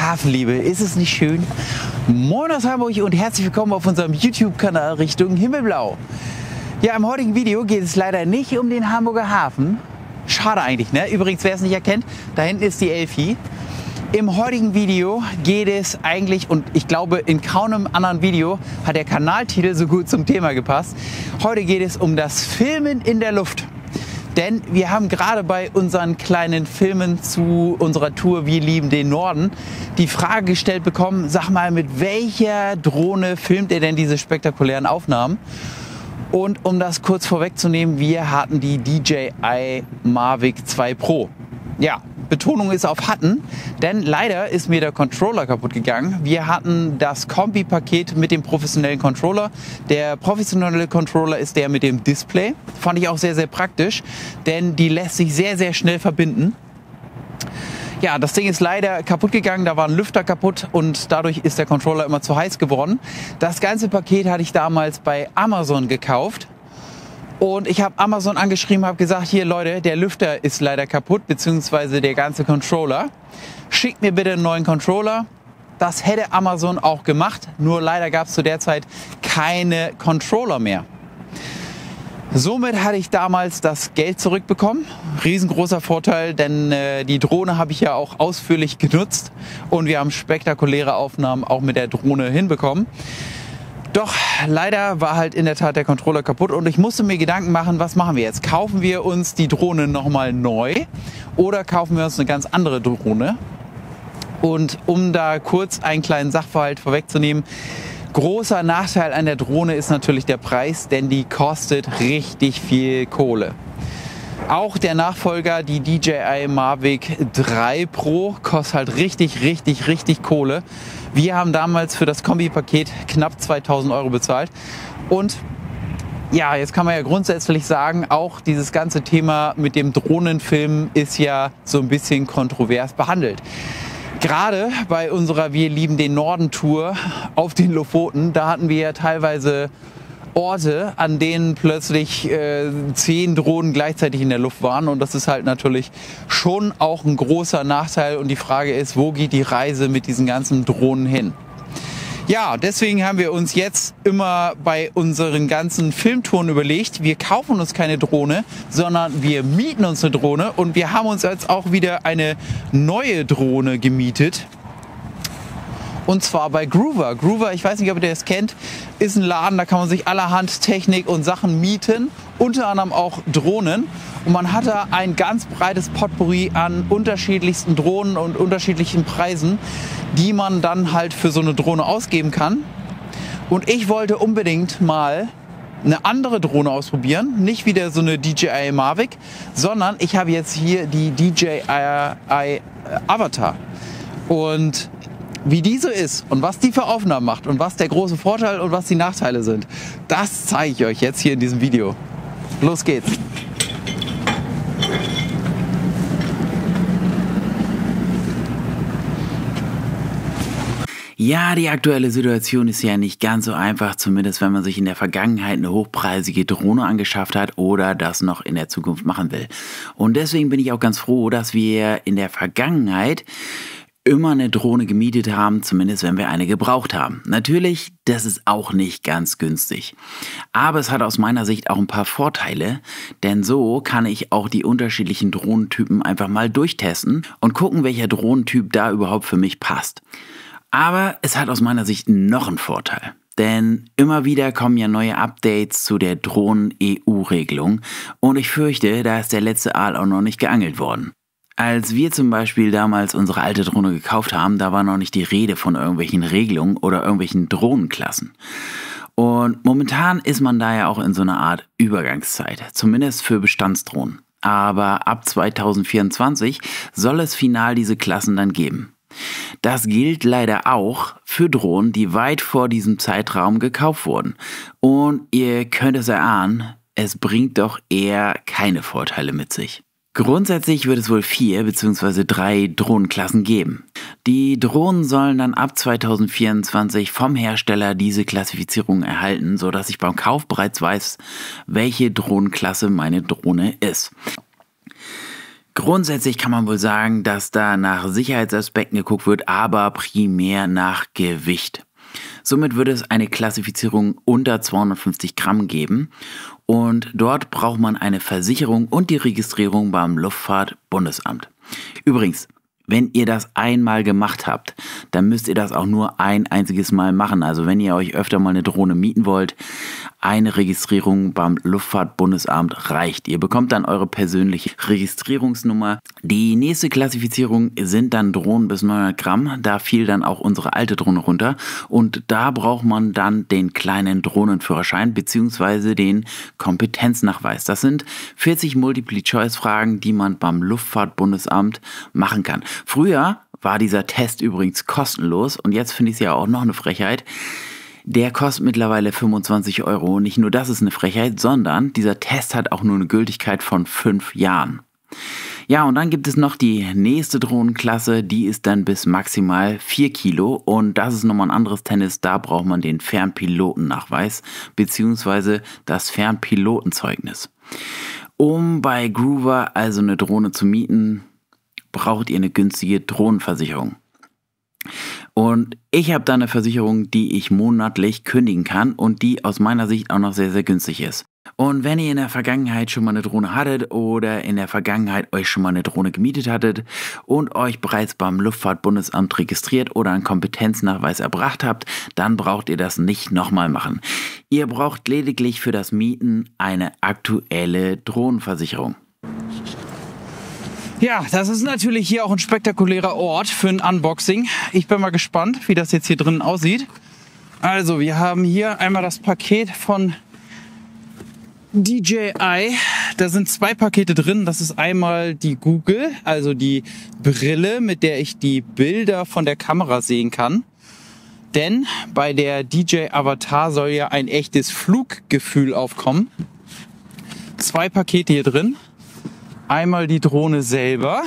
Hafenliebe, ist es nicht schön? Moin aus Hamburg und herzlich willkommen auf unserem YouTube-Kanal Richtung Himmelblau. Ja, im heutigen Video geht es leider nicht um den Hamburger Hafen. Schade eigentlich, ne? Übrigens, wer es nicht erkennt, da hinten ist die Elfi. Im heutigen Video geht es eigentlich, und ich glaube, in kaum einem anderen Video hat der Kanaltitel so gut zum Thema gepasst. Heute geht es um das Filmen in der Luft. Denn wir haben gerade bei unseren kleinen Filmen zu unserer Tour Wir lieben den Norden die Frage gestellt bekommen, sag mal, mit welcher Drohne filmt ihr denn diese spektakulären Aufnahmen? Und um das kurz vorwegzunehmen, wir hatten die DJI Mavic 2 Pro. Ja, Betonung ist auf hatten, denn leider ist mir der Controller kaputt gegangen. Wir hatten das Kombi-Paket mit dem professionellen Controller. Der professionelle Controller ist der mit dem Display. Fand ich auch sehr, sehr praktisch, denn die lässt sich sehr, sehr schnell verbinden. Ja, das Ding ist leider kaputt gegangen, da war ein Lüfter kaputt und dadurch ist der Controller immer zu heiß geworden. Das ganze Paket hatte ich damals bei Amazon gekauft. Und ich habe Amazon angeschrieben, habe gesagt, hier Leute, der Lüfter ist leider kaputt, beziehungsweise der ganze Controller. Schickt mir bitte einen neuen Controller. Das hätte Amazon auch gemacht, nur leider gab es zu der Zeit keine Controller mehr. Somit hatte ich damals das Geld zurückbekommen. Riesengroßer Vorteil, denn die Drohne habe ich ja auch ausführlich genutzt und wir haben spektakuläre Aufnahmen auch mit der Drohne hinbekommen. Doch leider war halt in der Tat der Controller kaputt und ich musste mir Gedanken machen, was machen wir jetzt? Kaufen wir uns die Drohne nochmal neu oder kaufen wir uns eine ganz andere Drohne? Und um da kurz einen kleinen Sachverhalt vorwegzunehmen, großer Nachteil an der Drohne ist natürlich der Preis, denn die kostet richtig viel Kohle. Auch der Nachfolger, die DJI Mavic 3 Pro, kostet halt richtig Kohle. Wir haben damals für das Kombi-Paket knapp 2000 € bezahlt. Und ja, jetzt kann man ja grundsätzlich sagen, auch dieses ganze Thema mit dem Drohnenfilm ist ja so ein bisschen kontrovers behandelt. Gerade bei unserer Wir lieben den Norden Tour auf den Lofoten, da hatten wir ja teilweise Orte, an denen plötzlich 10 Drohnen gleichzeitig in der Luft waren und das ist halt natürlich schon auch ein großer Nachteil und die Frage ist, wo geht die Reise mit diesen ganzen Drohnen hin? Ja, deswegen haben wir uns jetzt immer bei unseren ganzen Filmtouren überlegt, wir kaufen uns keine Drohne, sondern wir mieten uns eine Drohne und wir haben uns jetzt auch wieder eine neue Drohne gemietet. Und zwar bei Groover. Groover, ich weiß nicht, ob ihr das kennt, ist ein Laden, da kann man sich allerhand Technik und Sachen mieten, unter anderem auch Drohnen. Und man hat da ein ganz breites Potpourri an unterschiedlichsten Drohnen und unterschiedlichen Preisen, die man dann halt für so eine Drohne ausgeben kann. Und ich wollte unbedingt mal eine andere Drohne ausprobieren, nicht wieder so eine DJI Mavic, sondern ich habe jetzt hier die DJI Avatar. Und wie die so ist und was die für Aufnahmen macht und was der große Vorteil und was die Nachteile sind, das zeige ich euch jetzt hier in diesem Video. Los geht's! Ja, die aktuelle Situation ist ja nicht ganz so einfach, zumindest wenn man sich in der Vergangenheit eine hochpreisige Drohne angeschafft hat oder das noch in der Zukunft machen will. Und deswegen bin ich auch ganz froh, dass wir in der Vergangenheit immer eine Drohne gemietet haben, zumindest wenn wir eine gebraucht haben. Natürlich, das ist auch nicht ganz günstig. Aber es hat aus meiner Sicht auch ein paar Vorteile, denn so kann ich auch die unterschiedlichen Drohnentypen einfach mal durchtesten und gucken, welcher Drohnentyp da überhaupt für mich passt. Aber es hat aus meiner Sicht noch einen Vorteil. Denn immer wieder kommen ja neue Updates zu der Drohnen-EU-Regelung und ich fürchte, da ist der letzte Aal auch noch nicht geangelt worden. Als wir zum Beispiel damals unsere alte Drohne gekauft haben, da war noch nicht die Rede von irgendwelchen Regelungen oder irgendwelchen Drohnenklassen. Und momentan ist man da ja auch in so einer Art Übergangszeit, zumindest für Bestandsdrohnen. Aber ab 2024 soll es final diese Klassen dann geben. Das gilt leider auch für Drohnen, die weit vor diesem Zeitraum gekauft wurden. Und ihr könnt es erahnen, es bringt doch eher keine Vorteile mit sich. Grundsätzlich wird es wohl 4 bzw. 3 Drohnenklassen geben. Die Drohnen sollen dann ab 2024 vom Hersteller diese Klassifizierung erhalten, sodass ich beim Kauf bereits weiß, welche Drohnenklasse meine Drohne ist. Grundsätzlich kann man wohl sagen, dass da nach Sicherheitsaspekten geguckt wird, aber primär nach Gewicht. Somit würde es eine Klassifizierung unter 250 Gramm geben und dort braucht man eine Versicherung und die Registrierung beim Luftfahrtbundesamt. Übrigens, wenn ihr das einmal gemacht habt, dann müsst ihr das auch nur ein einziges Mal machen. Also wenn ihr euch öfter mal eine Drohne mieten wollt, eine Registrierung beim Luftfahrtbundesamt reicht. Ihr bekommt dann eure persönliche Registrierungsnummer. Die nächste Klassifizierung sind dann Drohnen bis 900 Gramm. Da fiel dann auch unsere alte Drohne runter. Und da braucht man dann den kleinen Drohnenführerschein bzw. den Kompetenznachweis. Das sind 40 Multiple-Choice-Fragen, die man beim Luftfahrtbundesamt machen kann. Früher war dieser Test übrigens kostenlos und jetzt finde ich es ja auch noch eine Frechheit. Der kostet mittlerweile 25 Euro. Nicht nur das ist eine Frechheit, sondern dieser Test hat auch nur eine Gültigkeit von 5 Jahren. Ja, und dann gibt es noch die nächste Drohnenklasse, die ist dann bis maximal 4 Kilo und das ist nochmal ein anderes Tennis, da braucht man den Fernpilotennachweis bzw. das Fernpilotenzeugnis. Um bei Groover also eine Drohne zu mieten, braucht ihr eine günstige Drohnenversicherung. Und ich habe da eine Versicherung, die ich monatlich kündigen kann und die aus meiner Sicht auch noch sehr, sehr günstig ist. Und wenn ihr in der Vergangenheit schon mal eine Drohne hattet oder in der Vergangenheit euch schon mal eine Drohne gemietet hattet und euch bereits beim Luftfahrtbundesamt registriert oder einen Kompetenznachweis erbracht habt, dann braucht ihr das nicht nochmal machen. Ihr braucht lediglich für das Mieten eine aktuelle Drohnenversicherung. Ja, das ist natürlich hier auch ein spektakulärer Ort für ein Unboxing. Ich bin mal gespannt, wie das jetzt hier drinnen aussieht. Also, wir haben hier einmal das Paket von DJI. Da sind 2 Pakete drin. Das ist einmal die Google, also die Brille, mit der ich die Bilder von der Kamera sehen kann. Denn bei der DJI Avatar soll ja ein echtes Fluggefühl aufkommen. 2 Pakete hier drin. Einmal die Drohne selber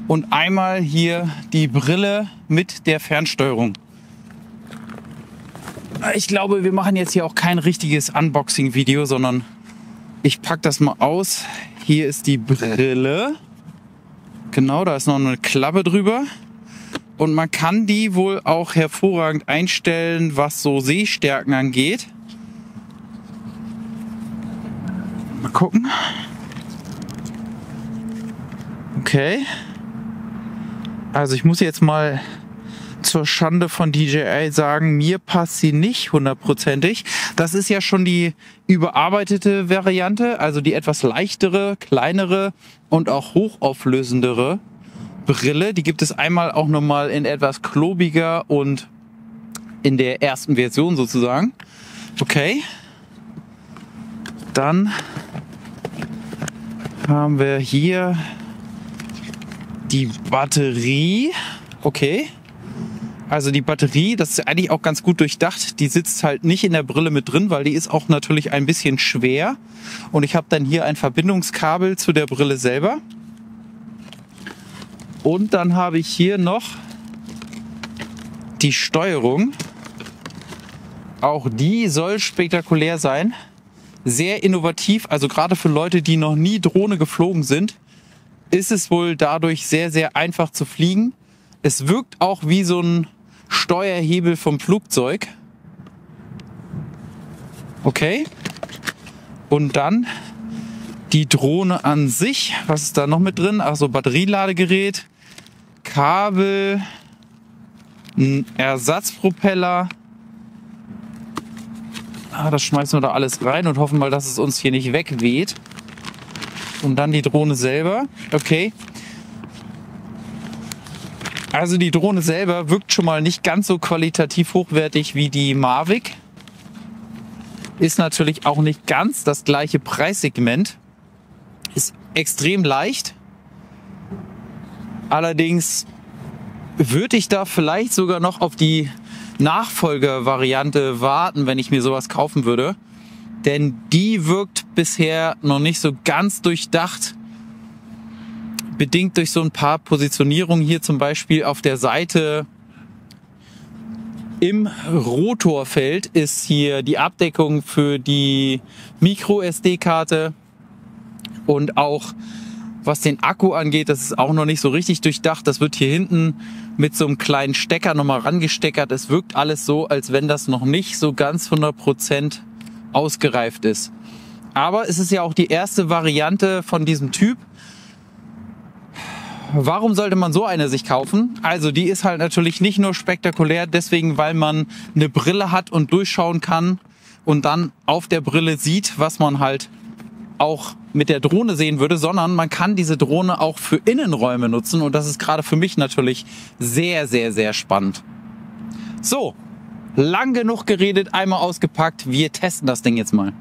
und einmal hier die Brille mit der Fernsteuerung. Ich glaube, wir machen jetzt hier auch kein richtiges Unboxing-Video, sondern ich packe das mal aus. Hier ist die Brille. Genau, da ist noch eine Klappe drüber. Und man kann die wohl auch hervorragend einstellen, was so Sehstärken angeht. Mal gucken. Okay, also ich muss jetzt mal zur Schande von DJI sagen, mir passt sie nicht hundertprozentig. Das ist ja schon die überarbeitete Variante, also die etwas leichtere, kleinere und auch hochauflösendere Brille. Die gibt es einmal auch nochmal in etwas klobiger und in der ersten Version sozusagen. Okay, dann haben wir hier die Batterie, okay, also die Batterie, das ist eigentlich auch ganz gut durchdacht, die sitzt halt nicht in der Brille mit drin, weil die ist auch natürlich ein bisschen schwer und ich habe dann hier ein Verbindungskabel zu der Brille selber und dann habe ich hier noch die Steuerung, auch die soll spektakulär sein, sehr innovativ, also gerade für Leute, die noch nie Drohne geflogen sind, ist es wohl dadurch sehr, sehr einfach zu fliegen. Es wirkt auch wie so ein Steuerhebel vom Flugzeug. Okay. Und dann die Drohne an sich. Was ist da noch mit drin? Achso, Batterieladegerät, Kabel, ein Ersatzpropeller. Das schmeißen wir da alles rein und hoffen mal, dass es uns hier nicht wegweht. Und dann die Drohne selber. Okay. Also die Drohne selber wirkt schon mal nicht ganz so qualitativ hochwertig wie die Mavic. Ist natürlich auch nicht ganz das gleiche Preissegment. Ist extrem leicht. Allerdings würde ich da vielleicht sogar noch auf die Nachfolgervariante warten, wenn ich mir sowas kaufen würde. Denn die wirkt bisher noch nicht so ganz durchdacht. Bedingt durch so ein paar Positionierungen hier zum Beispiel auf der Seite im Rotorfeld ist hier die Abdeckung für die Micro-SD-Karte und auch Was den Akku angeht, das ist auch noch nicht so richtig durchdacht. Das wird hier hinten mit so einem kleinen Stecker nochmal rangesteckert. Es wirkt alles so, als wenn das noch nicht so ganz 100% ausgereift ist. Aber es ist ja auch die erste Variante von diesem Typ. Warum sollte man so eine sich kaufen? Also die ist halt natürlich nicht nur spektakulär, deswegen, weil man eine Brille hat und durchschauen kann und dann auf der Brille sieht, was man halt auch mit der Drohne sehen würde, sondern man kann diese Drohne auch für Innenräume nutzen und das ist gerade für mich natürlich sehr, sehr, sehr spannend. So, lang genug geredet, einmal ausgepackt, wir testen das Ding jetzt mal.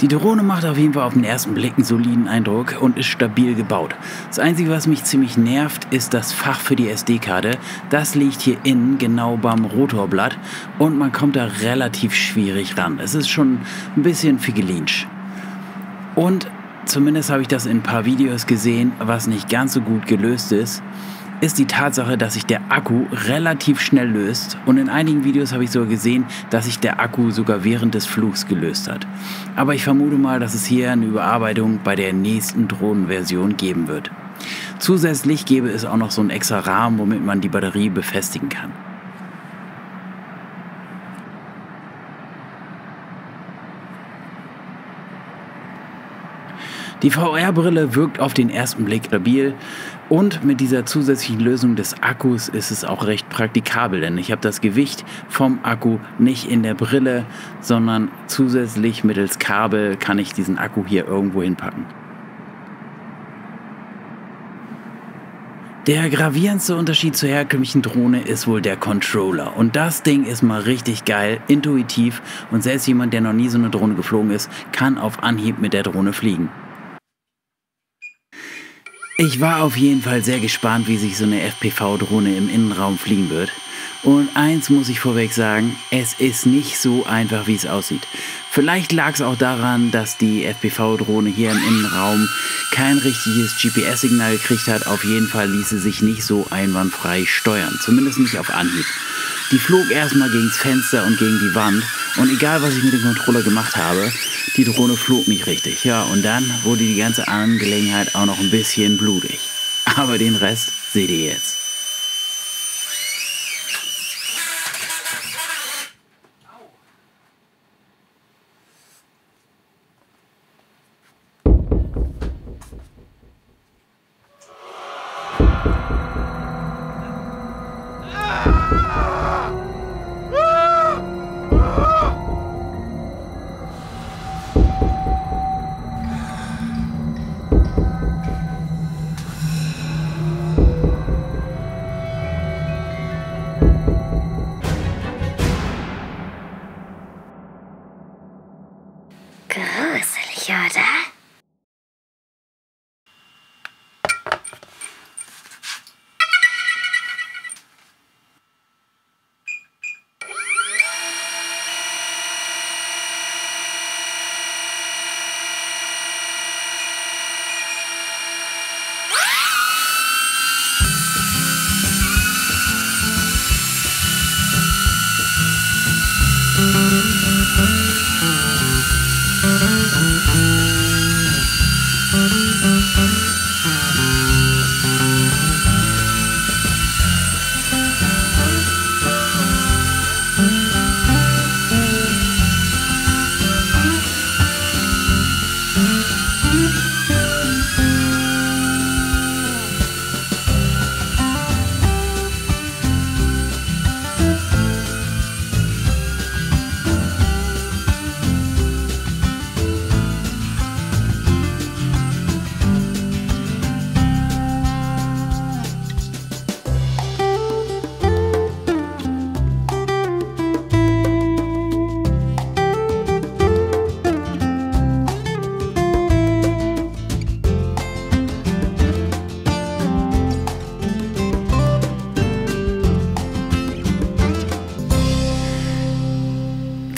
Die Drohne macht auf jeden Fall auf den ersten Blick einen soliden Eindruck und ist stabil gebaut. Das Einzige, was mich ziemlich nervt, ist das Fach für die SD-Karte. Das liegt hier innen genau beim Rotorblatt und man kommt da relativ schwierig ran. Es ist schon ein bisschen figelinsch. Und zumindest habe ich das in ein paar Videos gesehen, was nicht ganz so gut gelöst ist die Tatsache, dass sich der Akku relativ schnell löst und in einigen Videos habe ich sogar gesehen, dass sich der Akku sogar während des Flugs gelöst hat. Aber ich vermute mal, dass es hier eine Überarbeitung bei der nächsten Drohnenversion geben wird. Zusätzlich gäbe es auch noch so einen extra Rahmen, womit man die Batterie befestigen kann. Die VR-Brille wirkt auf den ersten Blick stabil und mit dieser zusätzlichen Lösung des Akkus ist es auch recht praktikabel, denn ich habe das Gewicht vom Akku nicht in der Brille, sondern zusätzlich mittels Kabel kann ich diesen Akku hier irgendwo hinpacken. Der gravierendste Unterschied zur herkömmlichen Drohne ist wohl der Controller. Und das Ding ist mal richtig geil, intuitiv und selbst jemand, der noch nie so eine Drohne geflogen ist, kann auf Anhieb mit der Drohne fliegen. Ich war auf jeden Fall sehr gespannt, wie sich so eine FPV-Drohne im Innenraum fliegen wird. Und eins muss ich vorweg sagen, es ist nicht so einfach, wie es aussieht. Vielleicht lag es auch daran, dass die FPV-Drohne hier im Innenraum kein richtiges GPS-Signal gekriegt hat. Auf jeden Fall ließ sie sich nicht so einwandfrei steuern, zumindest nicht auf Anhieb. Die flog erstmal gegen das Fenster und gegen die Wand und egal, was ich mit dem Controller gemacht habe, die Drohne flog nicht richtig. Ja, und dann wurde die ganze Angelegenheit auch noch ein bisschen blutig. Aber den Rest seht ihr jetzt. Gruselig, oder?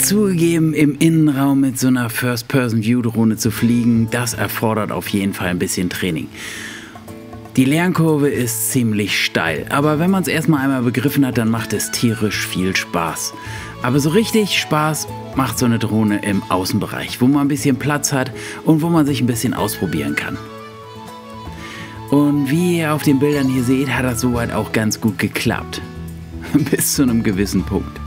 Zugegeben, im Innenraum mit so einer First-Person-View-Drohne zu fliegen, das erfordert auf jeden Fall ein bisschen Training. Die Lernkurve ist ziemlich steil, aber wenn man es erstmal einmal begriffen hat, dann macht es tierisch viel Spaß. Aber so richtig Spaß macht so eine Drohne im Außenbereich, wo man ein bisschen Platz hat und wo man sich ein bisschen ausprobieren kann. Und wie ihr auf den Bildern hier seht, hat das soweit auch ganz gut geklappt. Bis zu einem gewissen Punkt.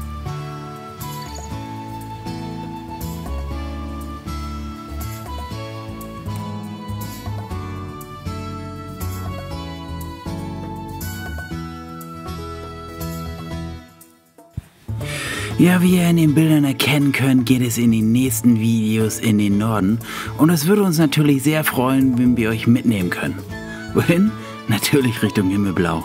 Ja, wie ihr in den Bildern erkennen könnt, geht es in den nächsten Videos in den Norden. Und es würde uns natürlich sehr freuen, wenn wir euch mitnehmen können. Wohin? Natürlich Richtung Himmelblau.